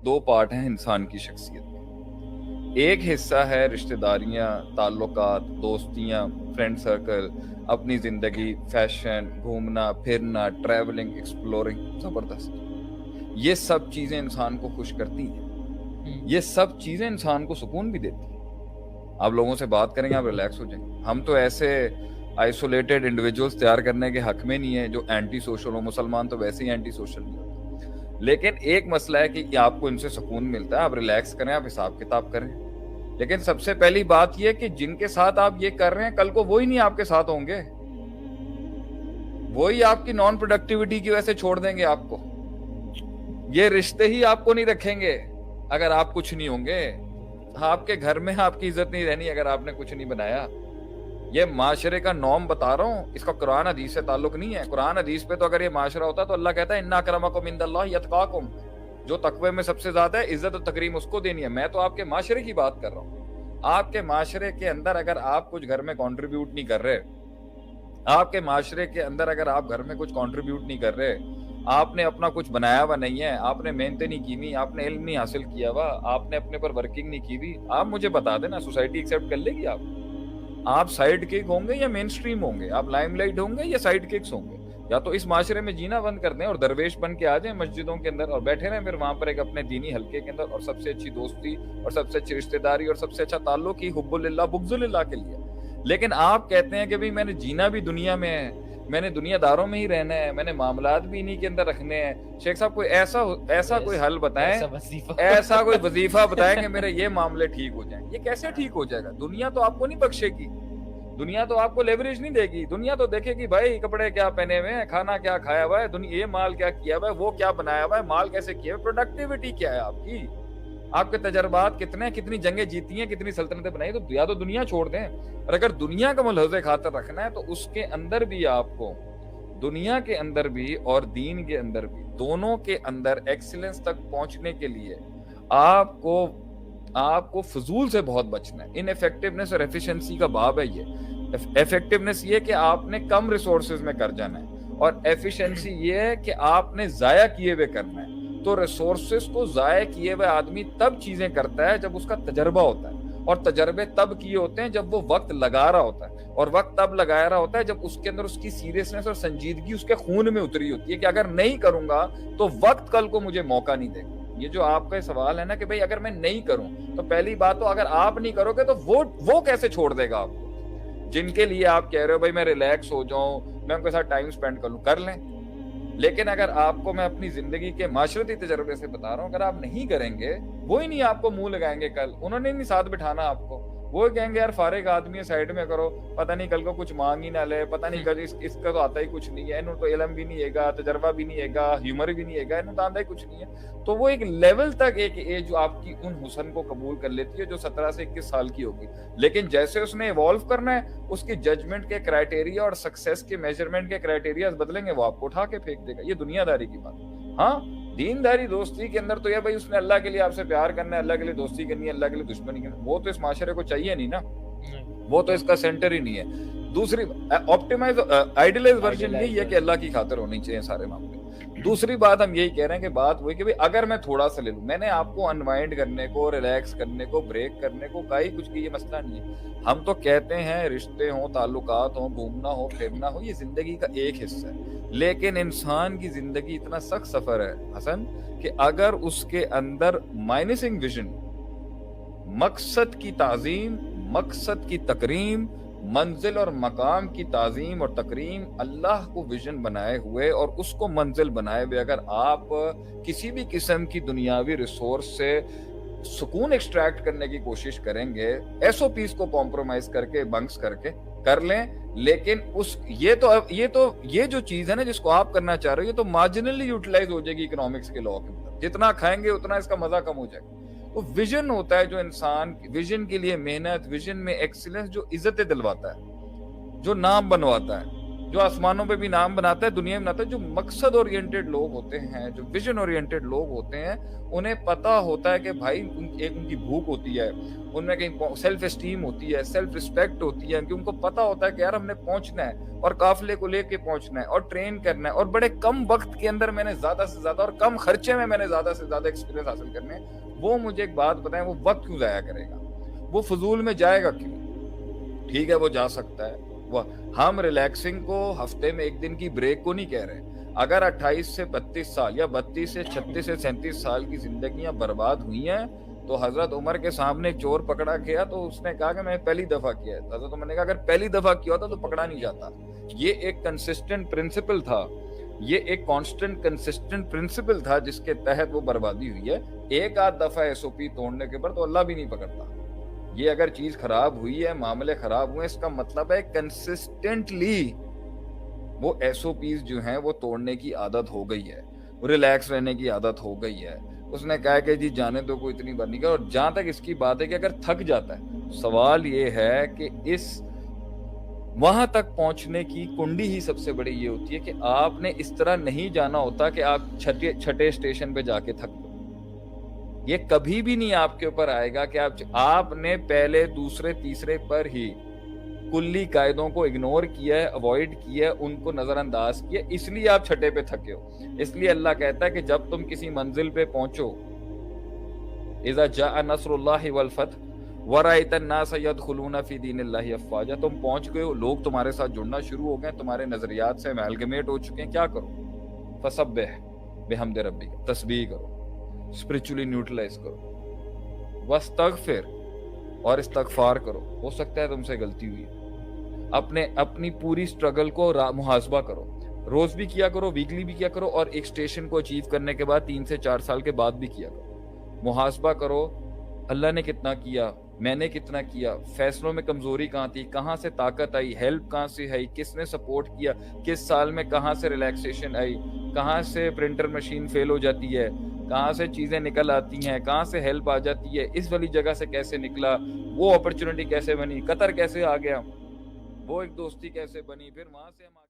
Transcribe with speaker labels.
Speaker 1: دو part ہیں انسان کی شخصیت میں. ایک حصہ ہے رشتہ داریاں، تعلقات، دوستیاں، فرینڈ سرکل، اپنی زندگی، فیشن، گھومنا پھرنا، ٹریولنگ، ایکسپلورنگ. زبردست. یہ سب چیزیں انسان کو خوش کرتی ہیں، یہ سب چیزیں انسان کو سکون بھی دیتی ہیں. آپ لوگوں سے بات کریں گے آپ ریلیکس ہو جائیں گے. ہم تو ایسے آئسولیٹڈ انڈیویجولز تیار کرنے کے حق میں نہیں ہے جو اینٹی سوشل ہو. مسلمان تو ویسے ہی اینٹی سوشل نہیں ہوتے. لیکن ایک مسئلہ ہے کہ آپ کو ان سے سکون ملتا ہے، آپ ریلیکس کریں، آپ حساب کتاب کریں. لیکن سب سے پہلی بات یہ کہ جن کے ساتھ آپ یہ کر رہے ہیں کل کو وہی نہیں آپ کے ساتھ ہوں گے، وہی آپ کی نان پروڈکٹیوٹی کی وجہ سے چھوڑ دیں گے آپ کو. یہ رشتے ہی آپ کو نہیں رکھیں گے اگر آپ کچھ نہیں ہوں گے. آپ کے گھر میں آپ کی عزت نہیں رہنی اگر آپ نے کچھ نہیں بنایا. یہ معاشرے کا نام بتا رہا ہوں، اس کا قرآن حدیث سے تعلق نہیں ہے. قرآن حدیث پہ تو اگر یہ معاشرہ ہوتا تو اللہ کہتا ہے اِنَّ أَكْرَمَكُمْ عِندَ اللَّهِ أَتْقَاكُمْ. جو تقوی میں سب سے زیادہ ہے عزت و تکریم اس کو دینی ہے. میں تو آپ کے معاشرے کی بات کر رہا ہوں. آپ کے معاشرے کے اندر اگر آپ کچھ گھر میں کنٹریبیوٹ نہیں کر رہے، آپ کے معاشرے کے اندر اگر آپ گھر میں کچھ کنٹریبیوٹ نہیں کر رہے، آپ نے اپنا کچھ بنایا ہوا نہیں ہے، آپ نے محنتیں نہیں کی ہوئی، آپ نے علم نہیں حاصل کیا ہوا، آپ نے اپنے پر ورکنگ نہیں کی ہوئی، آپ مجھے بتا دینا سوسائٹی ایکسیپٹ کر لے گی آپ سائیڈ کک ہوں گے یا مین سٹریم ہوں گے، آپ لائم لائٹ ہوں گے یا سائیڈ ککس ہوں گے. یا تو اس معاشرے میں جینا بند کر دیں اور درویش بن کے آ جائیں مسجدوں کے اندر اور بیٹھے رہیں پھر وہاں پر ایک اپنے دینی حلقے کے اندر، اور سب سے اچھی دوستی اور سب سے اچھی رشتہ داری اور سب سے اچھا تعلق ہی حب اللہ بغض اللہ کے لیے. لیکن آپ کہتے ہیں کہ بھئی میں نے جینا بھی دنیا میں ہے، میں نے دنیا داروں میں ہی رہنا ہے، میں نے معاملات بھی انہی کے اندر رکھنے ہیں. شیخ صاحب کوئی ایسا کوئی حل بتائیں، ایسا کوئی وظیفہ بتائیں کہ میرے یہ معاملے ٹھیک ہو جائیں. یہ کیسے ٹھیک ہو جائے گا؟ دنیا تو آپ کو نہیں بخشے گی، دنیا تو آپ کو لیوریج نہیں دے گی. دنیا تو دیکھے گی بھائی کپڑے کیا پہنے ہوئے ہیں، کھانا کیا کھایا ہوا ہے، دنیا یہ مال کیا کیا ہوا ہے، وہ کیا بنایا ہوا ہے، مال کیسے کیا ہے، پروڈکٹیوٹی کیا ہے آپ کی، آپ کے تجربات کتنے ہیں، کتنی جنگیں جیتی ہیں، کتنی سلطنتیں بنائی. تو یا تو دنیا چھوڑ دیں، اور اگر دنیا کا ملحوظ خاطر رکھنا ہے تو اس کے اندر بھی آپ کو، دنیا کے اندر بھی اور دین کے اندر بھی، دونوں کے اندر ایکسیلنس تک پہنچنے کے لیے آپ کو فضول سے بہت بچنا ہے. ان ایفیکٹونیس اور ایفیشنسی کا باب ہے یہ. ایفیکٹونیس یہ کہ آپ نے کم ریسورسز میں کر جانا ہے، اور ایفیشنسی یہ ہے کہ آپ نے ضائع کیے ہوئے کرنا ہے. تو ریسورسز کو ضائع کیے ہوئے آدمی تب چیزیں کرتا ہے جب اس کا تجربہ ہوتا ہے، اور تجربے تب کیے ہوتے ہیں جب وہ وقت لگا رہا ہوتا ہے، اور وقت تب لگا رہا ہوتا ہے جب اس کے اندر اس کی سیریسنس اور سنجیدگی اس کے خون میں اتری ہوتی ہے کہ اگر نہیں کروں گا تو وقت کل کو مجھے موقع نہیں دے گا. یہ جو آپ کا سوال ہے نا کہ بھئی اگر میں نہیں کروں تو پہلی بات تو اگر آپ نہیں کرو گے تو وہ کیسے چھوڑ دے گا آپ کو؟ جن کے لیے آپ کہہ رہے ہو بھائی میں ریلیکس ہو جاؤں، میں ان کے ساتھ ٹائم سپینڈ کر لوں، کر لیں. لیکن اگر آپ کو میں اپنی زندگی کے معاشرتی تجربے سے بتا رہا ہوں، اگر آپ نہیں کریں گے وہی نہیں آپ کو منہ لگائیں گے. کل انہوں نے نہیں ساتھ بٹھانا آپ کو، وہ کہیں گے یار فارغ آدمی ہے سائڈ میں کرو، پتہ نہیں کل کو کچھ مانگ ہی نہ لے، پتہ نہیں کل اس کا تو آتا ہی کچھ نہیں ہے، انہوں تو علم بھی نہیں ہے گا، تجربہ بھی نہیں ہے گا، ہیومر بھی نہیں ہے گا، انہوں تو آتا ہی کچھ نہیں ہے. تو وہ ایک لیول تک ایک ایج جو آپ کی ان حسن کو قبول کر لیتی ہے جو 17 سے 21 سال کی ہوگی. لیکن جیسے اس نے ایوالو کرنا ہے اس کی ججمنٹ کے کرائٹیریا اور سکسیس کے میجرمنٹ کے کرائٹیریاز بدلیں گے، وہ آپ کو اٹھا کے پھینک دے گا. یہ دنیا داری کی بات. ہاں دینداری دوستی کے اندر تو یہ بھائی اس نے اللہ کے لیے آپ سے پیار کرنا ہے، اللہ کے لیے دوستی کرنی ہے، اللہ کے لیے دشمنی کرنی ہے، وہ تو اس معاشرے کو چاہیے نہیں نا، وہ تو اس کا سینٹر ہی نہیں ہے. دوسری آپٹیمائز آئیڈیلائز ورژن یہی ہے کہ اللہ کی خاطر ہونی چاہیے سارے معاملے. دوسری بات ہم یہی کہہ رہے ہیں کہ بات وہی کہ اگر میں تھوڑا سا لے لوں، میں نے آپ کو انوائنڈ کرنے کو، ریلیکس کرنے کو، بریک کرنے کو کہا ہی کچھ کی، یہ مسئلہ نہیں ہے. ہم تو کہتے ہیں رشتے ہوں، تعلقات ہوں، گھومنا ہو پھرنا ہو، یہ زندگی کا ایک حصہ ہے. لیکن انسان کی زندگی اتنا سخت سفر ہے حسن کہ اگر اس کے اندر مائنسنگ ویژن، مقصد کی تعظیم، مقصد کی تکریم، منزل اور مقام کی تعظیم اور تکریم، اللہ کو ویژن بنائے ہوئے اور اس کو منزل بنائے ہوئے اگر آپ کسی بھی قسم کی دنیاوی ریسورس سے سکون ایکسٹریکٹ کرنے کی کوشش کریں گے، ایس او پیز کو کمپرومائز کر کے، بنکس کر کے کر لیں. لیکن یہ جو چیز ہے نا جس کو آپ کرنا چاہ رہے ہو، یہ تو مارجنلی یوٹیلائز ہو جائے گی اکنامکس کے لاء کے اندر. جتنا کھائیں گے اتنا اس کا مزہ کم ہو جائے گا. وہ ویژن ہوتا ہے جو انسان ویژن کے لیے محنت، ویژن میں ایکسیلنس جو عزت دلواتا ہے، جو نام بنواتا ہے. جو آسمانوں پہ بھی نام بناتا ہے, دنیا میں بناتا ہے. جو مقصد اورینٹیڈ لوگ ہوتے ہیں, جو ویژن اورینٹیڈ لوگ ہوتے ہیں, انہیں پتا ہوتا ہے کہ بھائی ایک ان کی بھوک ہوتی ہے, ان میں کہیں سیلف اسٹیم ہوتی ہے, سیلف رسپیکٹ ہوتی ہے, کہ ان کو پتا ہوتا ہے کہ یار ہم نے پہنچنا ہے اور قافلے کو لے کے پہنچنا ہے اور ٹرین کرنا ہے, اور بڑے کم وقت کے اندر میں نے زیادہ سے زیادہ اور کم خرچے میں نے زیادہ سے زیادہ ایکسپیرینس حاصل کرنے ہیں. وہ مجھے ایک بات بتائیں, وہ وقت کیوں ضائع کرے گا؟ وہ فضول میں جائے گا کیوں؟ ٹھیک ہے وہ جا سکتا ہے, ہم ریلیکسنگ کو ہفتے میں ایک دن کی بریک کو نہیں کہہ رہے. اگر 28 سے 32 سال یا 32 سے 36 سے 37 سال کی زندگیاں برباد ہوئی ہیں, تو حضرت عمر کے سامنے چور پکڑا گیا تو اس نے کہا کہ میں پہلی دفعہ کیا ہے. حضرت عمر نے کہا اگر پہلی دفعہ کیا ہوتا تو پکڑا نہیں جاتا. یہ ایک کنسسٹنٹ پرنسپل تھا, یہ ایک کانسٹنٹ کنسسٹنٹ پرنسپل تھا جس کے تحت وہ بربادی ہوئی ہے. ایک آدھ دفعہ ایس او پی توڑنے کے بعد تو اللہ بھی نہیں پکڑتا. یہ اگر چیز خراب ہوئی ہے, معاملے خراب ہوئے, اس کا مطلب ہے کنسسٹنٹلی وہ ایس او پیز جو ہیں وہ توڑنے کی عادت ہو گئی ہے, ریلیکس رہنے کی عادت ہو گئی ہے. اس نے کہا کہ جی جانے تو کوئی اتنی بار نہیں کر. اور جہاں تک اس کی بات ہے کہ اگر تھک جاتا ہے, سوال یہ ہے کہ اس وہاں تک پہنچنے کی کنڈی ہی سب سے بڑی یہ ہوتی ہے کہ آپ نے اس طرح نہیں جانا ہوتا کہ آپ چھٹے اسٹیشن پہ جا کے تھک دو. یہ کبھی بھی نہیں آپ کے اوپر آئے گا کہ آپ نے پہلے دوسرے تیسرے پر ہی کلی قاعدوں کو اگنور کیا ہے, اوائڈ کیا ہے, ان کو نظر انداز کیا, اس لیے آپ چھٹے پہ تھکے ہو. اس لیے اللہ کہتا ہے کہ جب تم کسی منزل پہ پہنچو, اذا جاء نصر اللہ والفتح ورأیت الناس يدخلون فی دین اللہ افواجا, تم پہنچ گئے ہو, لوگ تمہارے ساتھ جڑنا شروع ہو گئے, تمہارے نظریات سے امیلگمیٹ ہو چکے ہیں, کیا کرو؟ فسبح بحمد ربک, تسبیح کرو, اسپرچولی نیوٹرلائز کرو, واستغفر, اور استغفار کرو. ہو سکتا ہے تم سے غلطی ہوئی ہے, اپنی پوری سٹرگل کو محاسبہ کرو, روز بھی کیا کرو, ویکلی بھی کیا کرو, اور ایک سٹیشن کو اچیو کرنے کے بعد 3 سے 4 سال کے بعد بھی کیا کرو. محاسبہ کرو, اللہ نے کتنا کیا, میں نے کتنا کیا, فیصلوں میں کمزوری کہاں تھی, کہاں سے طاقت آئی, ہیلپ کہاں سے آئی, کس نے سپورٹ کیا, کس سال میں کہاں سے ریلیکسیشن آئی, کہاں سے پرنٹر مشین فیل ہو جاتی ہے, کہاں سے چیزیں نکل آتی ہیں, کہاں سے ہیلپ آ جاتی ہے, اس والی جگہ سے کیسے نکلا, وہ اپرچونٹی کیسے بنی, قطر کیسے آ گیا, وہ ایک دوستی کیسے بنی, پھر وہاں سے ہم